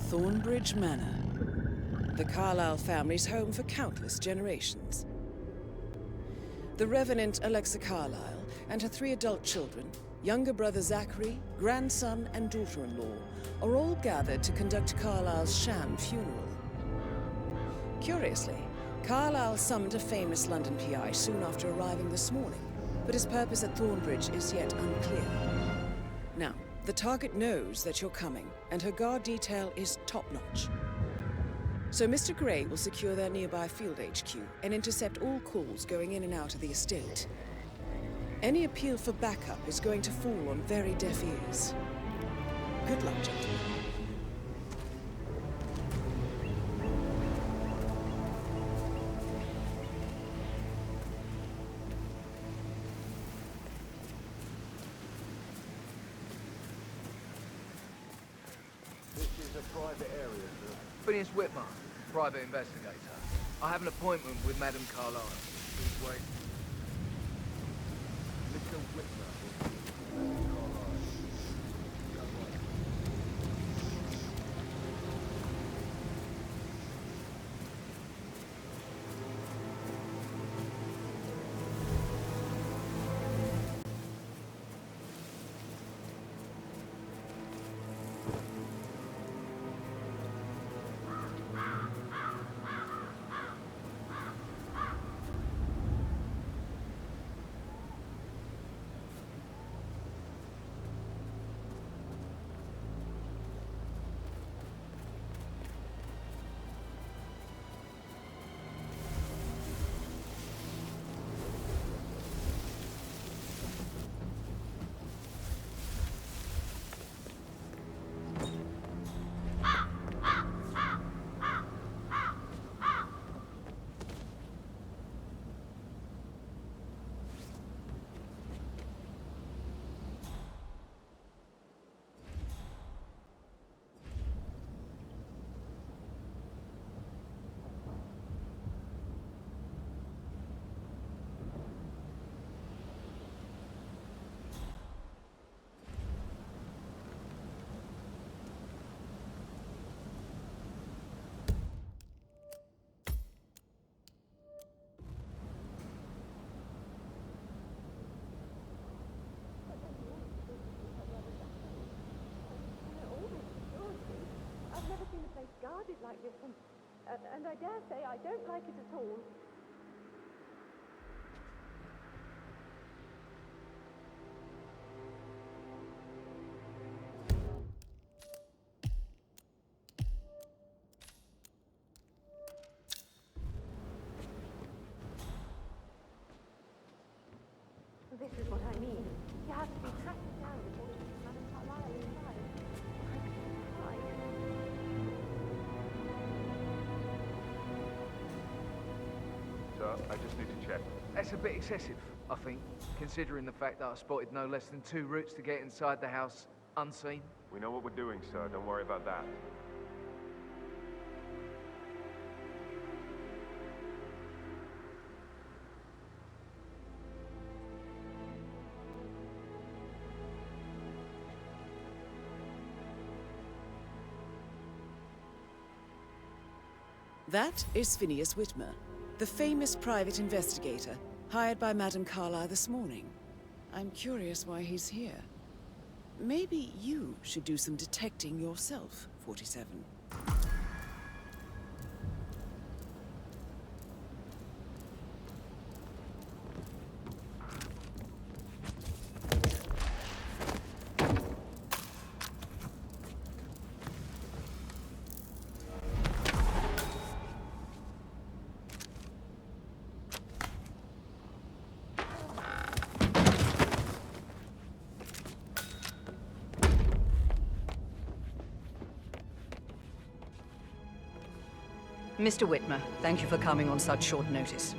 Thornbridge Manor. The Carlyle family's home for countless generations. The Revenant Alexa Carlyle and her 3 adult children, younger brother Zachary, grandson and daughter-in-law, are all gathered to conduct Carlyle's sham funeral. Curiously, Carlyle summoned a famous London PI soon after arriving this morning, but his purpose at Thornbridge is yet unclear. Now, the target knows that you're coming, and her guard detail is top-notch. So Mr. Gray will secure their nearby field HQ and intercept all calls going in and out of the estate. Any appeal for backup is going to fall on very deaf ears. Good luck, gentlemen. Private area, sir. Phineas HITMAN, private investigator. I have an appointment with Madame Carlyle. Please wait. Mr. Whitmer. Madam Carlyle. Guarded like this, and I dare say I don't like it at all. This is what I mean. You have to be tracked down before you can Madame Carlyle inside. I just need to check. That's a bit excessive, I think, considering the fact that I spotted no less than 2 routes to get inside the house unseen. We know what we're doing, sir. Don't worry about that. That is Phineas Whitmer, the famous private investigator hired by Madame Carlyle this morning. I'm curious why he's here. Maybe you should do some detecting yourself, 47. Mr. Whitmer, thank you for coming on such short notice.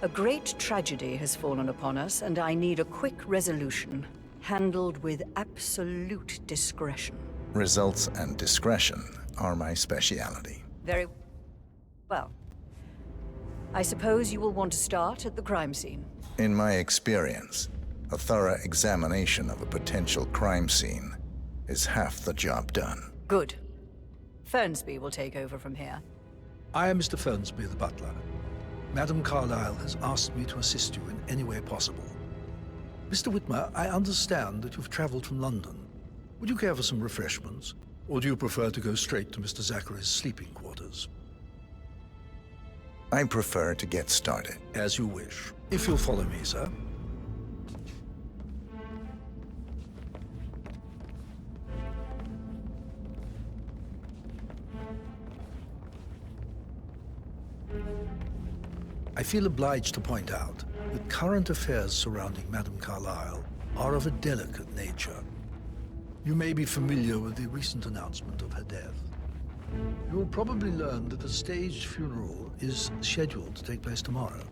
A great tragedy has fallen upon us, and I need a quick resolution, handled with absolute discretion. Results and discretion are my speciality. Very well. I suppose you will want to start at the crime scene. In my experience, a thorough examination of a potential crime scene is half the job done. Good. Fernsby will take over from here. I am Mr. Fernsby, the butler. Madame Carlyle has asked me to assist you in any way possible. Mr. Whitmer, I understand that you've traveled from London. Would you care for some refreshments? Or do you prefer to go straight to Mr. Zachary's sleeping quarters? I prefer to get started. As you wish. If you'll follow me, sir. I feel obliged to point out that current affairs surrounding Madame Carlyle are of a delicate nature. You may be familiar with the recent announcement of her death. You will probably learn that a staged funeral is scheduled to take place tomorrow.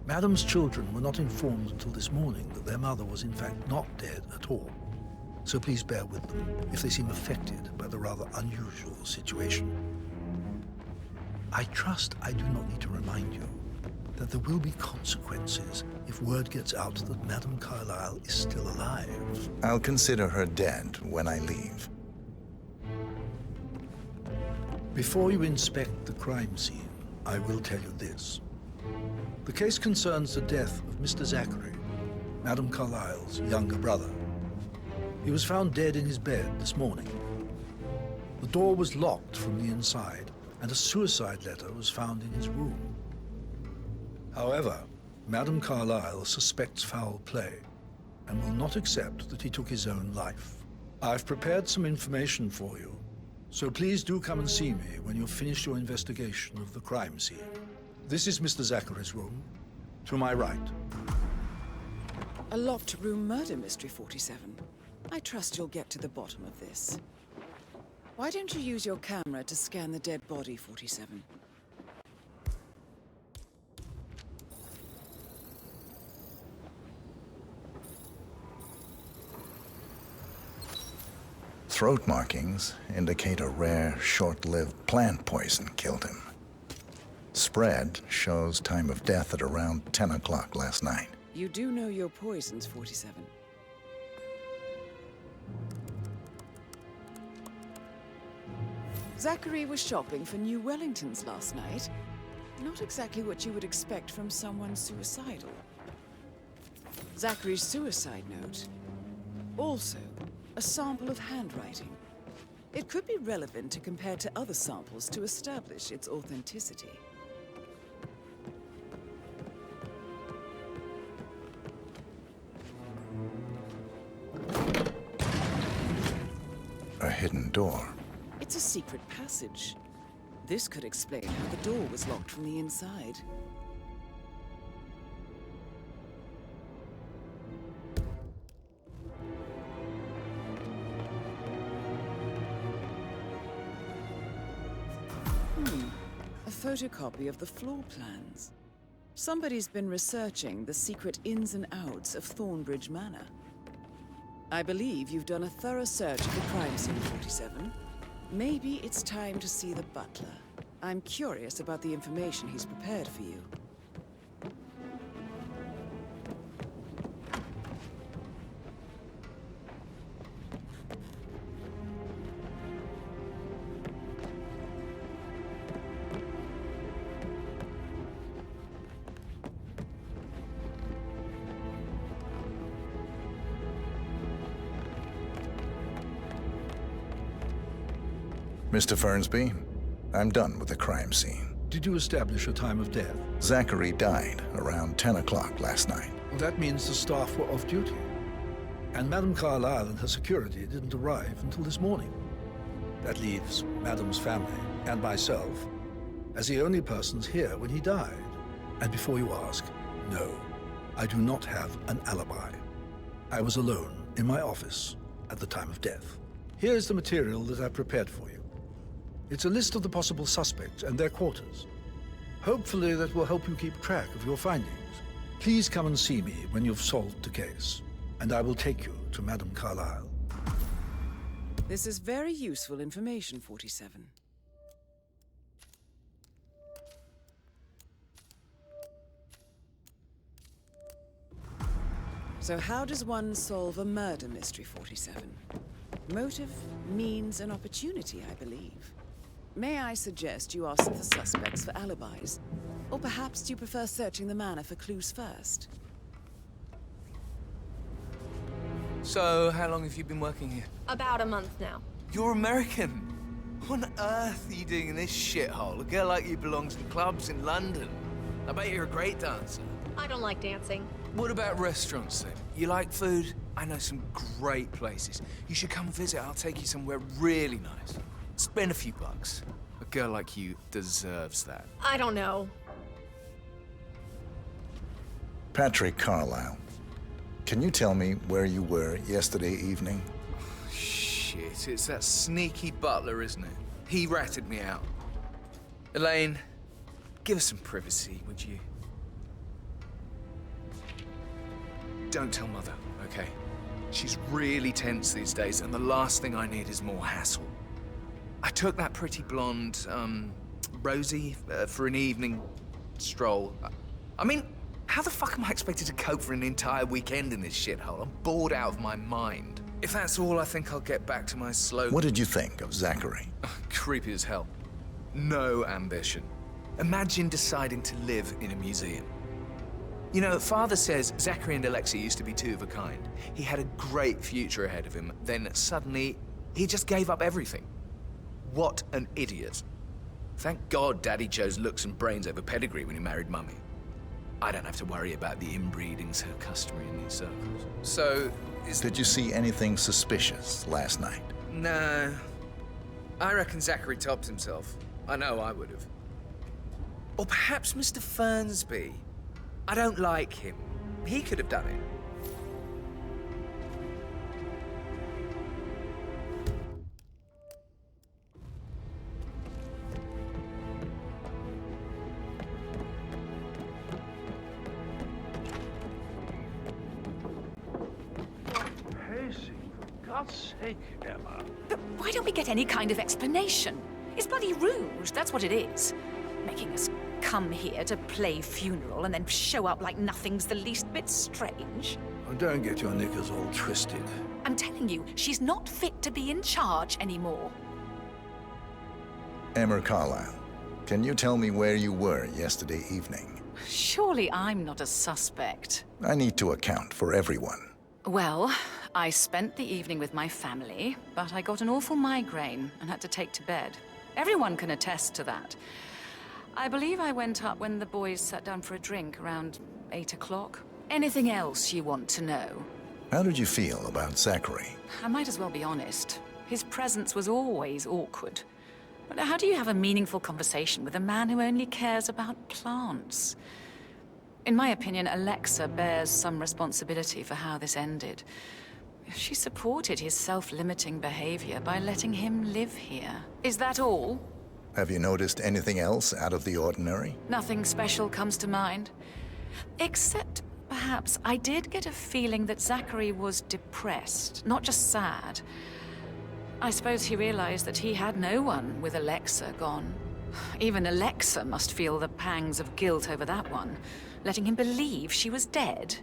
Madame's children were not informed until this morning that their mother was in fact not dead at all. So please bear with them if they seem affected by the rather unusual situation. I trust I do not need to remind you that there will be consequences if word gets out that Madame Carlyle is still alive. I'll consider her dead when I leave. Before you inspect the crime scene, I will tell you this. The case concerns the death of Mr. Zachary, Madame Carlyle's younger brother. He was found dead in his bed this morning. The door was locked from the inside, and a suicide letter was found in his room. However, Madame Carlyle suspects foul play and will not accept that he took his own life. I've prepared some information for you, so please do come and see me when you've finished your investigation of the crime scene. This is Mr. Zachary's room, to my right. A locked room murder mystery, 47. I trust you'll get to the bottom of this. Why don't you use your camera to scan the dead body, 47? Throat markings indicate a rare, short-lived plant poison killed him. Spread shows time of death at around 10 o'clock last night. You do know your poisons, 47. Zachary was shopping for New Wellingtons last night. Not exactly what you would expect from someone suicidal. Zachary's suicide note. Also, a sample of handwriting. It could be relevant to compare to other samples to establish its authenticity. A hidden door. It's a secret passage. This could explain how the door was locked from the inside. A photocopy of the floor plans. Somebody's been researching the secret ins and outs of Thornbridge Manor. I believe you've done a thorough search of the crime scene, 47. Maybe it's time to see the butler. I'm curious about the information he's prepared for you. Mr. Fernsby, I'm done with the crime scene. Did you establish a time of death? Zachary died around 10 o'clock last night. Well, that means the staff were off duty. And Madame Carlyle and her security didn't arrive until this morning. That leaves Madame's family and myself as the only persons here when he died. And before you ask, no, I do not have an alibi. I was alone in my office at the time of death. Here is the material that I prepared for you. It's a list of the possible suspects and their quarters. Hopefully that will help you keep track of your findings. Please come and see me when you've solved the case, and I will take you to Madame Carlyle. This is very useful information, 47. So how does one solve a murder mystery, 47? Motive, means, and opportunity, I believe. May I suggest you ask the suspects for alibis? Or perhaps do you prefer searching the manor for clues first? So, how long have you been working here? About a month now. You're American. What on earth are you doing in this shithole? A girl like you belongs in clubs in London. I bet you're a great dancer. I don't like dancing. What about restaurants, then? You like food? I know some great places. You should come visit. I'll take you somewhere really nice. Spend a few bucks. A girl like you deserves that. I don't know. Patrick Carlisle, can you tell me where you were yesterday evening? Shit, it's that sneaky butler, isn't it? He ratted me out. Elaine, give us some privacy, would you? Don't tell Mother, okay? She's really tense these days, and the last thing I need is more hassle. I took that pretty blonde, Rosie, for an evening stroll. I mean, how the fuck am I expected to cope for an entire weekend in this shithole? I'm bored out of my mind. If that's all, I think I'll get back to my slow... What did you think of Zachary? Creepy as hell. No ambition. Imagine deciding to live in a museum. You know, Father says Zachary and Alexa used to be two of a kind. He had a great future ahead of him, then suddenly, he just gave up everything. What an idiot. Thank God Daddy chose looks and brains over pedigree when he married Mummy. I don't have to worry about the inbreeding so customary in these circles. So, Did you see anything suspicious last night? No. I reckon Zachary topped himself. I know I would have. Or perhaps Mr. Fernsby. I don't like him. He could have done it. Pacing, for God's sake, Emma. But why don't we get any kind of explanation? It's bloody Rouge, that's what it is. Making us come here to play funeral and then show up like nothing's the least bit strange. Oh, don't get your knickers all twisted. I'm telling you, she's not fit to be in charge anymore. Emma Carlisle, can you tell me where you were yesterday evening? Surely I'm not a suspect. I need to account for everyone. Well, I spent the evening with my family, but I got an awful migraine and had to take to bed. Everyone can attest to that. I believe I went up when the boys sat down for a drink around 8 o'clock. Anything else you want to know? How did you feel about Zachary? I might as well be honest. His presence was always awkward. But how do you have a meaningful conversation with a man who only cares about plants? In my opinion, Alexa bears some responsibility for how this ended. She supported his self-limiting behavior by letting him live here. Is that all? Have you noticed anything else out of the ordinary? Nothing special comes to mind. Except, perhaps, I did get a feeling that Zachary was depressed, not just sad. I suppose he realized that he had no one with Alexa gone. Even Alexa must feel the pangs of guilt over that one, letting him believe she was dead.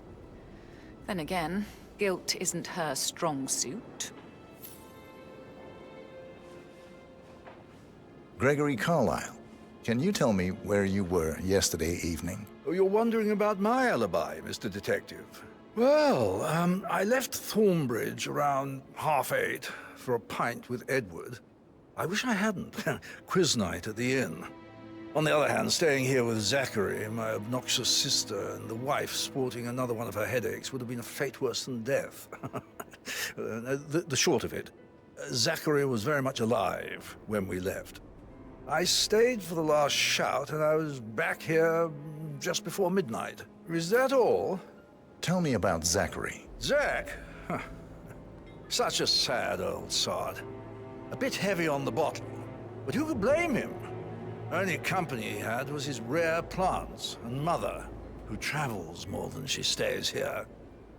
Then again, guilt isn't her strong suit. Gregory Carlisle, can you tell me where you were yesterday evening? Oh, you're wondering about my alibi, Mr. Detective. Well, I left Thornbridge around 8:30 for a pint with Edward. I wish I hadn't. Quiz night at the inn. On the other hand, staying here with Zachary, my obnoxious sister, and the wife sporting another one of her headaches would have been a fate worse than death. The short of it, Zachary was very much alive when we left. I stayed for the last shout, and I was back here just before midnight. Is that all? Tell me about Zachary. Zach? Huh. Such a sad old sod. A bit heavy on the bottle, but who could blame him? Only company he had was his rare plants and mother, who travels more than she stays here.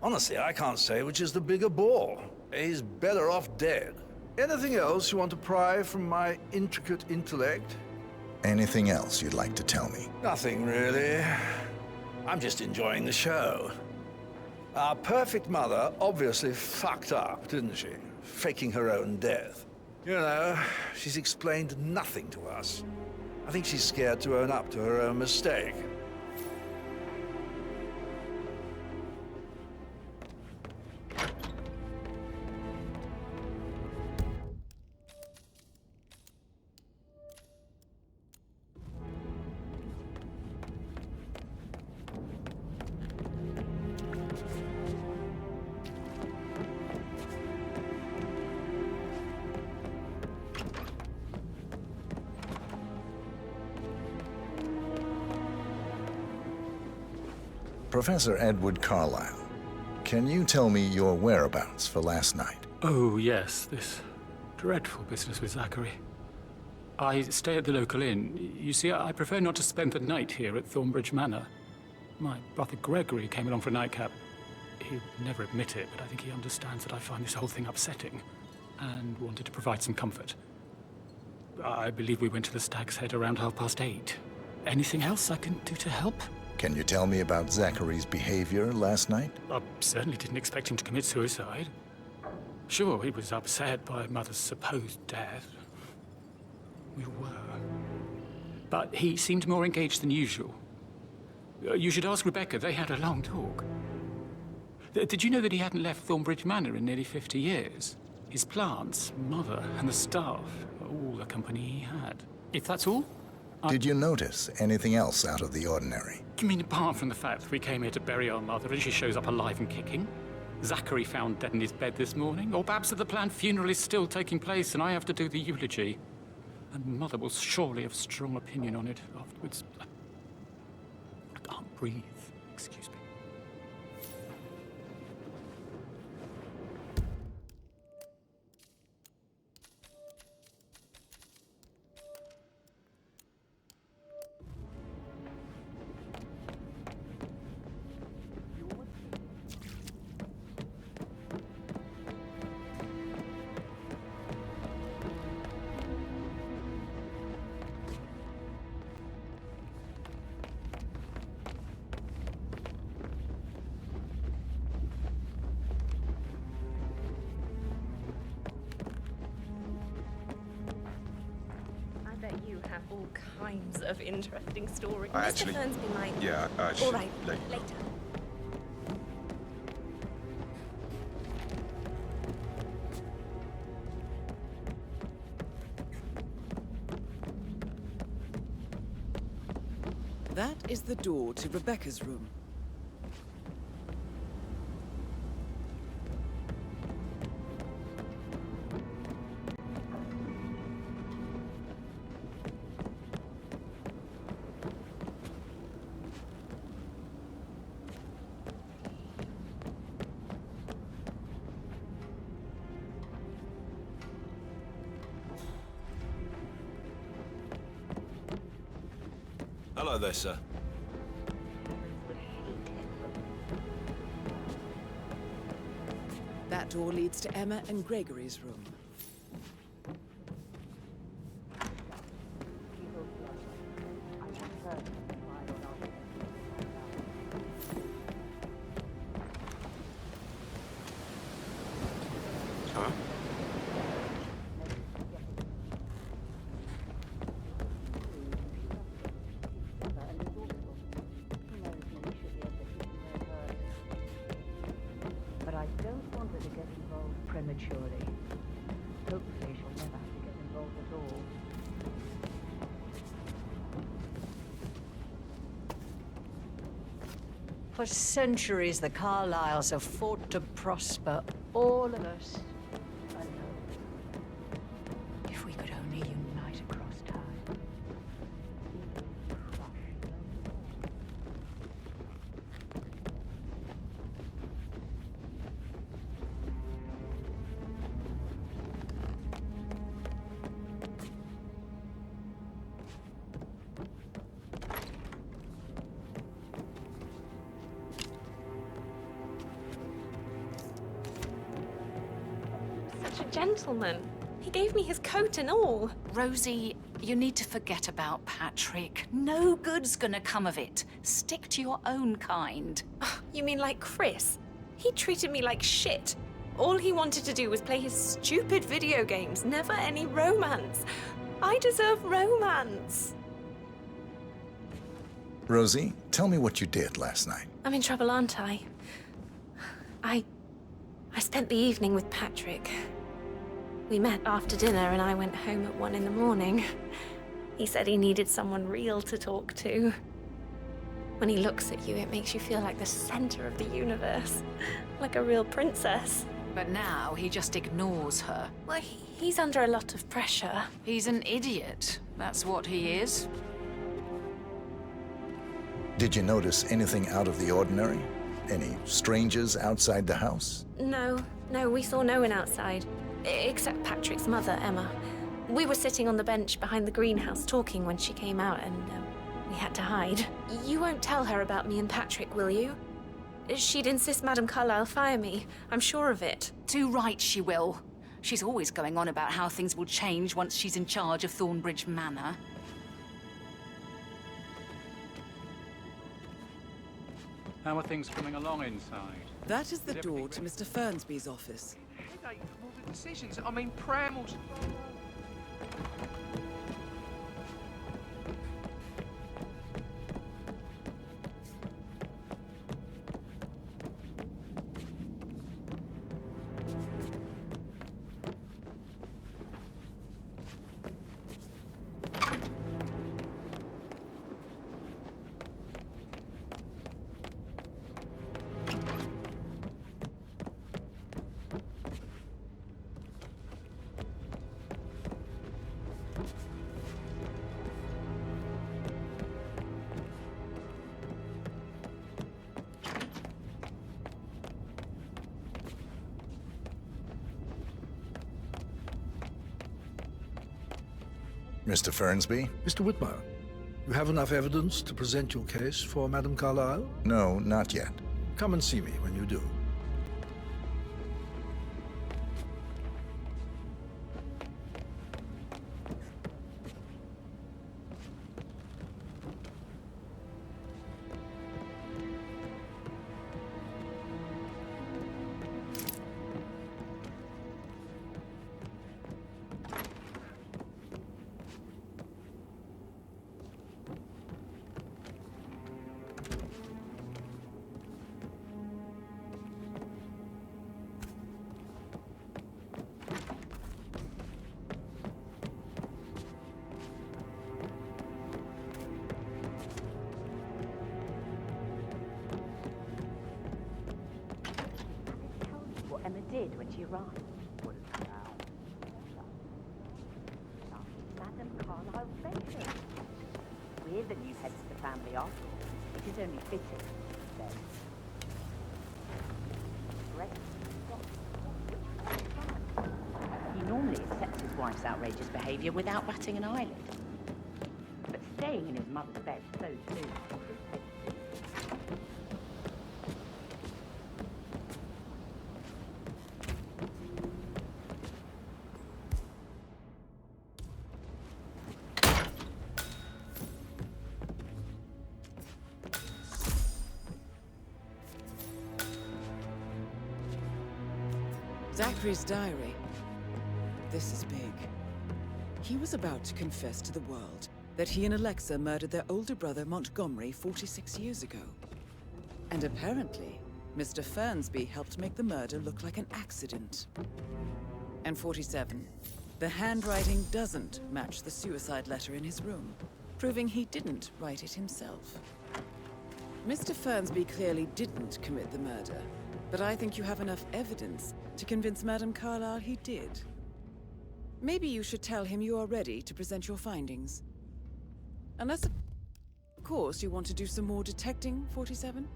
Honestly, I can't say which is the bigger bore. He's better off dead. Anything else you want to pry from my intricate intellect? Anything else you'd like to tell me? Nothing, really. I'm just enjoying the show. Our perfect mother obviously fucked up, didn't she? faking her own death. You know, she's explained nothing to us. I think she's scared to own up to her own mistake. Professor Edward Carlyle, can you tell me your whereabouts for last night? Oh, yes, this dreadful business with Zachary. I stay at the local inn. You see, I prefer not to spend the night here at Thornbridge Manor. My brother Gregory came along for a nightcap. He'd never admit it, but I think he understands that I find this whole thing upsetting and wanted to provide some comfort. I believe we went to the Stag's Head around 8:30. Anything else I can do to help? Can you tell me about Zachary's behavior last night? I certainly didn't expect him to commit suicide. Sure, he was upset by Mother's supposed death. We were. But he seemed more engaged than usual. You should ask Rebecca. They had a long talk. Did you know that he hadn't left Thornbridge Manor in nearly 50 years? His plants, Mother, and the staff, all the company he had. If that's all? Did you notice anything else out of the ordinary? You mean apart from the fact that we came here to bury our mother and she shows up alive and kicking? Zachary found dead in his bed this morning? Or perhaps that the planned funeral is still taking place and I have to do the eulogy? And Mother will surely have a strong opinion on it afterwards. I can't breathe. Excuse me. You have all kinds of interesting stories. I Mr. actually- Fern's been like... Yeah, All right, later. That is the door to Rebecca's room. Hello there, sir. That door leads to Emma and Gregory's room. Huh? But I don't want her to get involved prematurely. Hopefully she'll never have to get involved at all. For centuries, the Carlyles have fought to prosper all of us. I know. If we could only unite across time. Such a gentleman. He gave me his coat and all. Rosie, you need to forget about Patrick. No good's gonna come of it. Stick to your own kind. You mean like Chris? He treated me like shit. All he wanted to do was play his stupid video games, never any romance. I deserve romance. Rosie, tell me what you did last night. I'm in trouble, aren't I? I spent the evening with Patrick. We met after dinner and I went home at 1 in the morning. He said he needed someone real to talk to. When he looks at you, it makes you feel like the center of the universe. Like a real princess. But now he just ignores her. Well, he's under a lot of pressure. He's an idiot. That's what he is. Did you notice anything out of the ordinary? Any strangers outside the house? No, we saw no one outside. Except Patrick's mother, Emma. We were sitting on the bench behind the greenhouse talking when she came out and we had to hide. You won't tell her about me and Patrick, will you? She'd insist Madame Carlyle fire me. I'm sure of it. Too right she will. She's always going on about how things will change once she's in charge of Thornbridge Manor. How are things coming along inside? That is the door to Mr. Fernsby's office. Headache from all the decisions. I mean, Prammel's... Mr. Fernsby? Mr. Whitmer, you have enough evidence to present your case for Madame Carlyle? No, not yet. Come and see me when you do. What Emma did when she arrived. Madame Carlyle's bedroom. We're the new heads of the family after all. It is only fitting, she said. He normally accepts his wife's outrageous behaviour without batting an eyelid. But staying in his mother's bed so soon. Zachary's diary. This is big. He was about to confess to the world that he and Alexa murdered their older brother Montgomery 46 years ago. And apparently, Mr. Fernsby helped make the murder look like an accident. And 47. The handwriting doesn't match the suicide letter in his room, proving he didn't write it himself. Mr. Fernsby clearly didn't commit the murder, but I think you have enough evidence to convince Madame Carlyle he did. Maybe you should tell him you are ready to present your findings. Unless, of course, you want to do some more detecting, 47?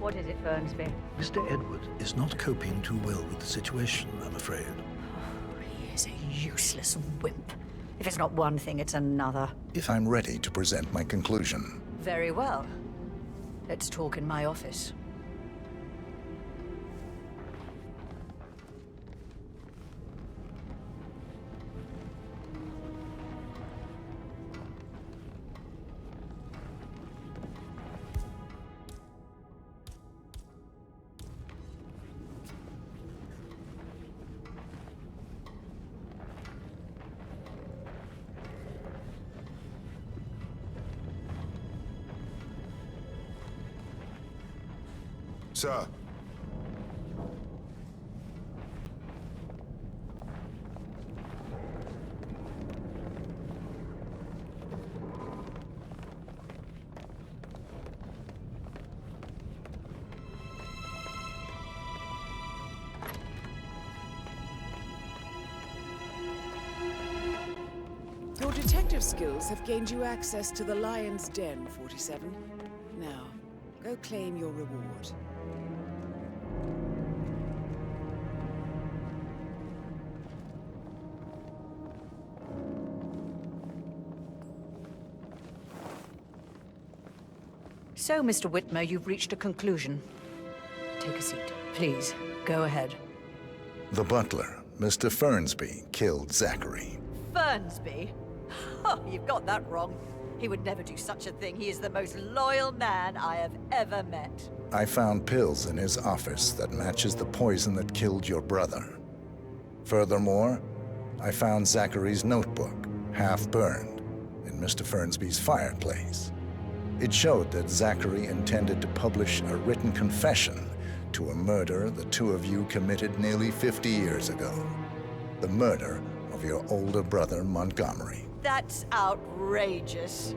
What is it, Fernsby? Mr. Edward is not coping too well with the situation, I'm afraid. Oh, he is a useless wimp. If it's not one thing, it's another. If I'm ready to present my conclusion. Very well. Let's talk in my office. Sir. Your detective skills have gained you access to the Lion's Den, 47. Now, go claim your reward. So, Mr. Whitmer, you've reached a conclusion. Take a seat. Please, go ahead. The butler, Mr. Fernsby, killed Zachary. Fernsby? Oh, you've got that wrong. He would never do such a thing. He is the most loyal man I have ever met. I found pills in his office that matches the poison that killed your brother. Furthermore, I found Zachary's notebook, half burned, in Mr. Fernsby's fireplace. It showed that Zachary intended to publish a written confession to a murder the two of you committed nearly 50 years ago. The murder of your older brother, Montgomery. That's outrageous.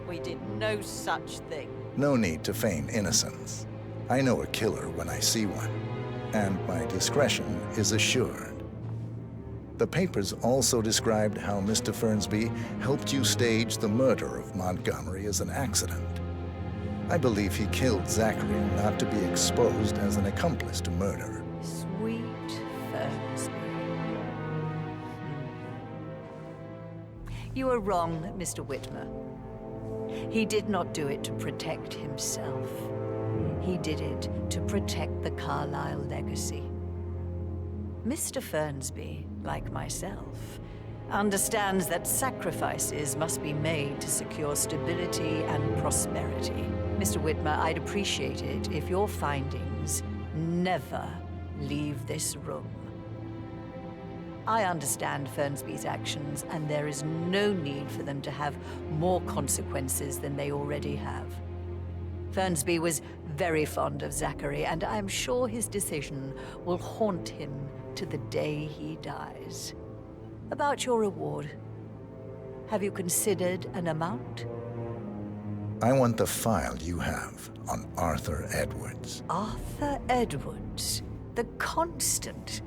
We did no such thing. No need to feign innocence. I know a killer when I see one, and my discretion is assured. The papers also described how Mr. Fernsby helped you stage the murder of Montgomery as an accident. I believe he killed Zachary not to be exposed as an accomplice to murder. Sweet Fernsby. You are wrong, Mr. Whitmer. He did not do it to protect himself. He did it to protect the Carlyle legacy. Mr. Fernsby, like myself, understands that sacrifices must be made to secure stability and prosperity. Mr. Whitmer, I'd appreciate it if your findings never leave this room. I understand Fernsby's actions, and there is no need for them to have more consequences than they already have. Fernsby was very fond of Zachary, and I'm sure his decision will haunt him to the day he dies. About your reward, have you considered an amount? I want the file you have on Arthur Edwards. Arthur Edwards, the Constant.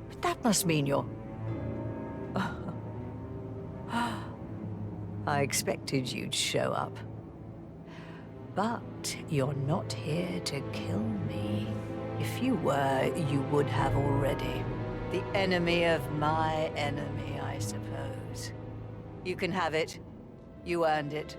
But that must mean you're... I expected you'd show up. But you're not here to kill me. If you were, you would have already. The enemy of my enemy, I suppose. You can have it. You earned it.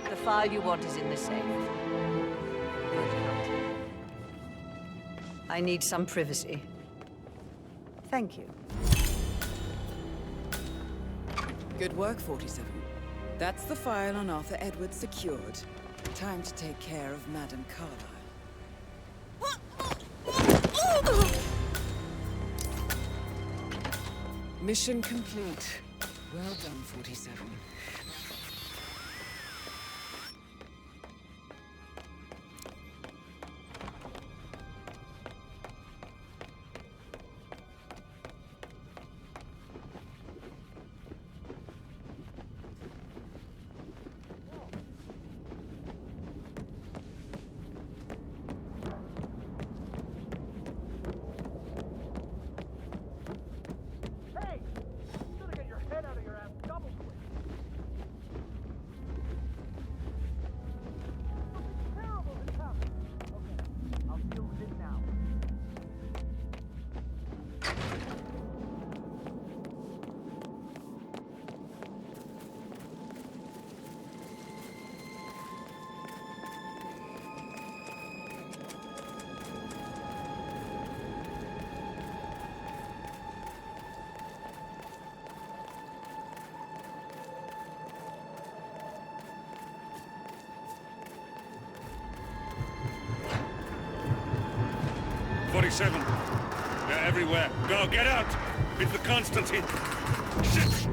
The file you want is in the safe. Good hunting. I need some privacy. Thank you. Good work, 47. That's the file on Arthur Edwards secured. Time to take care of Madame Carlyle. Mission complete. Well done, 47. 47. They're everywhere. Go, get out! It's the Constantine. Shit!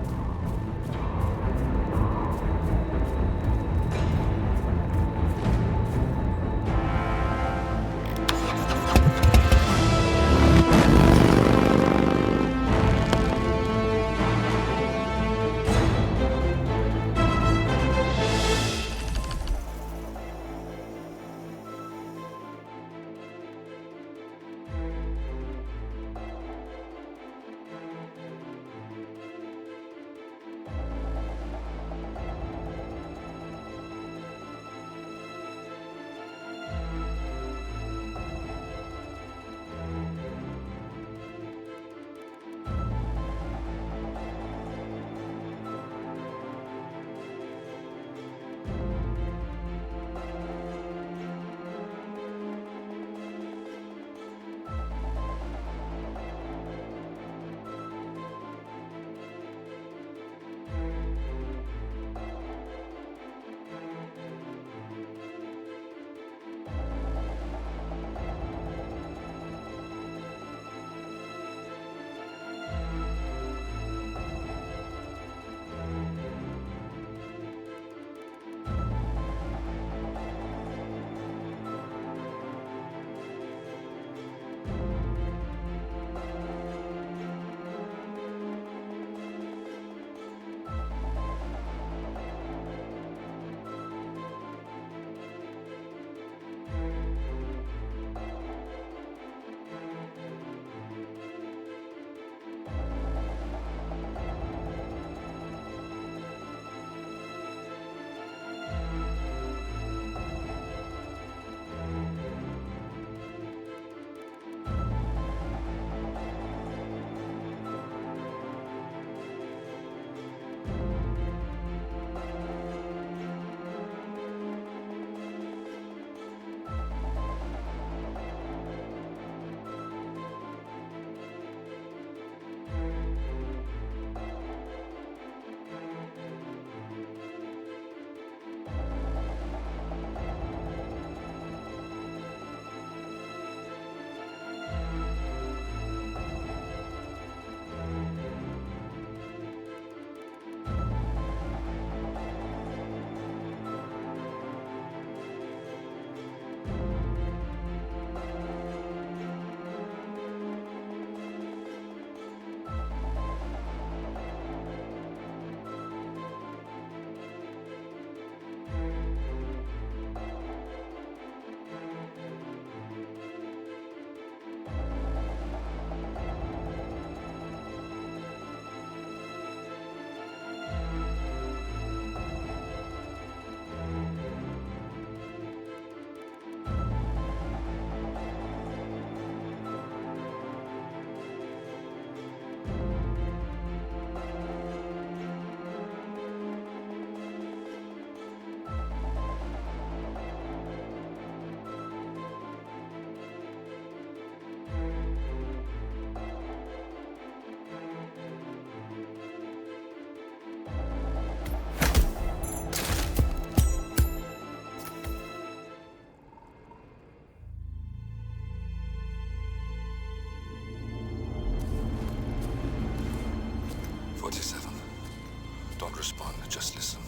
respond, just listen.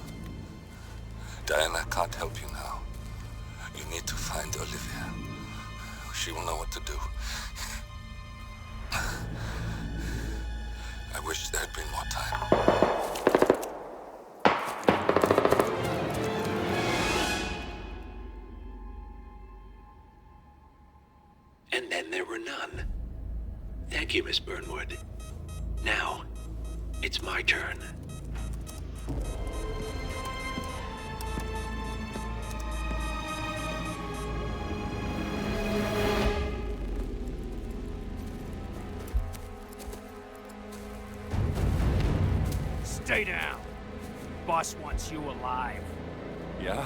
Diana can't help you now. You need to find Olivia. She will know what to do. I wish there had been more time. And then there were none. Thank you, Miss Burnwood. Now, it's my turn. Stay down. Boss wants you alive. Yeah?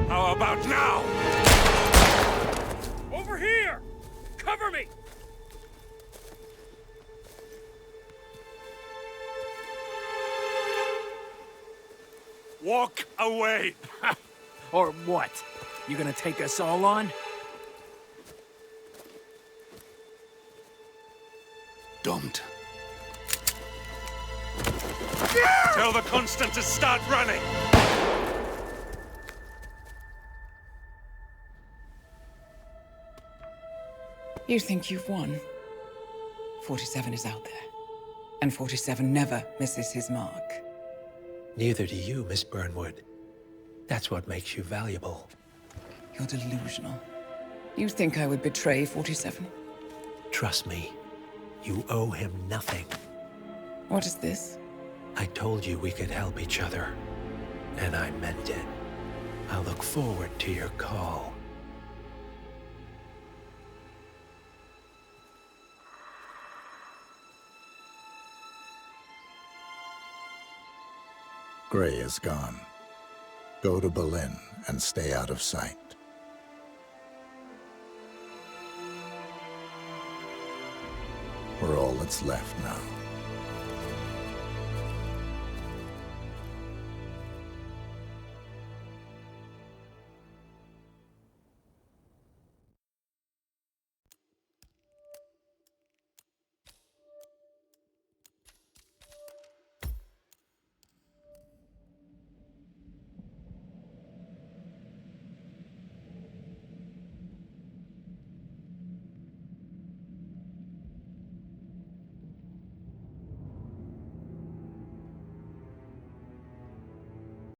How about now? Over here! Cover me! Walk away! Or what? You gonna take us all on? Don't. Tell the Constant to start running! You think you've won? 47 is out there. And 47 never misses his mark. Neither do you, Miss Burnwood. That's what makes you valuable. You're delusional. You think I would betray 47? Trust me, you owe him nothing. What is this? I told you we could help each other, and I meant it. I'll look forward to your call. Gray is gone. Go to Berlin and stay out of sight. We're all that's left now.